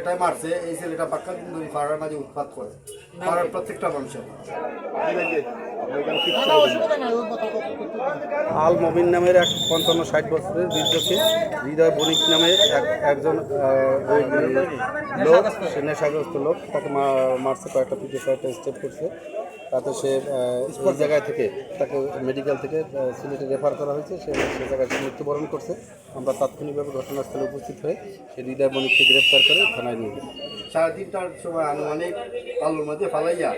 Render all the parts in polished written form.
ছেলেটাই মারছে, এই ছেলেটা পাক্কা দিন ধরে পাড়ার মাঝে উৎপাত করে, পাড়ার প্রত্যেকটা মানুষের। আল মবিন নামের এক 55-60 বছরের বৃদ্ধকে হৃদয় বণিক নামে একজন লোক, সে নেশাগ্রস্ত লোক, তাকে মারছে, কয়েকটা পিঠে কয়েকটা স্টেপ করছে। তাতে সে এই জায়গায় থেকে তাকে মেডিকেল থেকে সিলেটে রেফার করা হয়েছে। সে জায়গায় মৃত্যুবরণ করছে। আমরা তাৎক্ষণিকভাবে ঘটনাস্থলে উপস্থিত হয়ে সে হৃদয় বণিককে গ্রেপ্তার করে থানায় নিয়ে গেছি। 3:30টার সময় আনুমানিক আলুর মধ্যে ফালাইয়া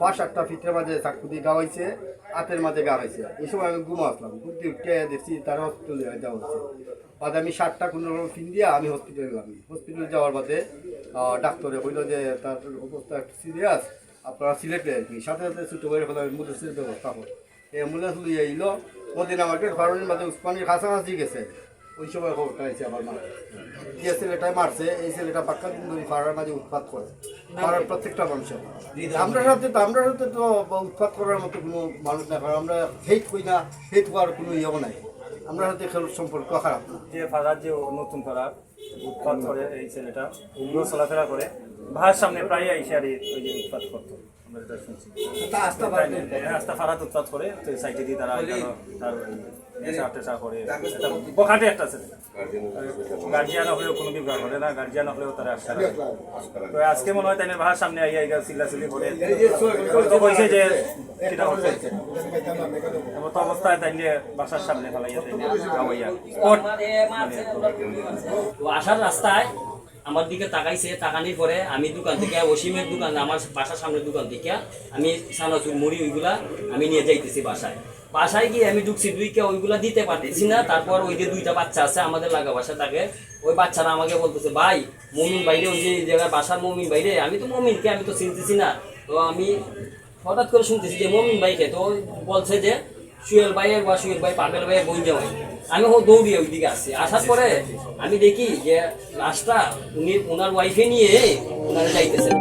5-8টা ফিটের মাঝে চাকু দিয়ে গাওয়াইছে, হাতের মাঝে গাওয়াইছে। এই সময় আমি ঘুমা আসলাম, ঘুরতে উঠে দেখছি তার হসপিটালে যাওয়া হচ্ছে। বাদে আমি 7টা 15 ফিন দিয়া আমি হসপিটালে গেলাম। হসপিটালে যাওয়ার বাদে ডাক্তারে বলল যে তার অবস্থা একটু সিরিয়াস, আপনারা সিলেটে আর কি। সাথে সাথে ছোটো করে ফেলে অ্যাম্বুলেন্সের ব্যবস্থা করে। এই অ্যাম্বুলেন্স লিয়ে এলো মদিনা মার্কেট ফার্মের মাঝে উসমানির কাছাকাছি গেছে। ওই সময় খবরটা হয়েছে আমার মা, যে ছেলেটাই মারছে, এই ছেলেটা পাক্কা দিন ধরে পাড়ার মাঝে উৎপাত করে, পাড়ার প্রত্যেকটা মানুষের। আমরা সাথে তো উৎপাত করার মতো কোনো মানুষ না, কারণ আমরা হেট করি না, হেট হওয়ার কোনো ইয়েও নাই। আমরা সাথে খেলার সম্পর্ক খারাপ না। যে ফাদার যে নতুন ফাদার উৎপাত করে, এই ছেলেটা উগ্র চলাফেরা করে, ভাইয়ের সামনে প্রায় এসে আর ওই যে উৎপাত করতো। আমরা যেটা শুনছি রাস্তা ফারাত উৎপাত করে, তো সাইডে দিয়ে তারা তার নেশা টেশা করে, বখাটে একটা ছেলে। গার্জিয়ান হলেও কোনো বিভাগ করে না, গার্জিয়ান হলেও তারা আসছে না। তো আজকে মনে হয় তাই ভাইয়ের সামনে আইয়া চিল্লাচিল্লি করে তো কইছে যে সেটা হচ্ছে এমন অবস্থায় তাই নিয়ে বাসার সামনে ফেলাইয়া তাই নিয়ে গাওয়াইয়া তো আসার রাস্তায় আমার দিকে তাকাইছে, তাকানির পরে আমি দোকান থেকে অসীমের দোকান, আমার বাসার সামনের দোকান থেকে আমি সানাচুর মুড়ি ওইগুলা আমি নিয়ে যাইতেছি বাসায় গিয়ে আমি ঢুকছি, দুইকে ওইগুলা দিতে পারতেছি না। তারপর ওই যে 2টা বাচ্চা আছে আমাদের লাগা বাসা, তাকে ওই বাচ্চারা আমাকে বলতেছে, ভাই মমিন বাইরে, ওই যে জায়গায় বাসার মমিন বাইরে। আমি তো মমিনকে আমি তো চিনতেছি না। তো আমি হঠাৎ করে শুনতেছি যে মমিন ভাইকে, তো বলছে যে সুয়েল ভাইয়ের বা সুয়েল ভাই পাবেল ভাইয়ের বোন জামাই। আমি দৌড়িয়ে ওই দিকে আসছি, আসার পরে আমি দেখি যে লাশটা ওনার ওয়াইফে নিয়ে ওনারা যাইতেছে।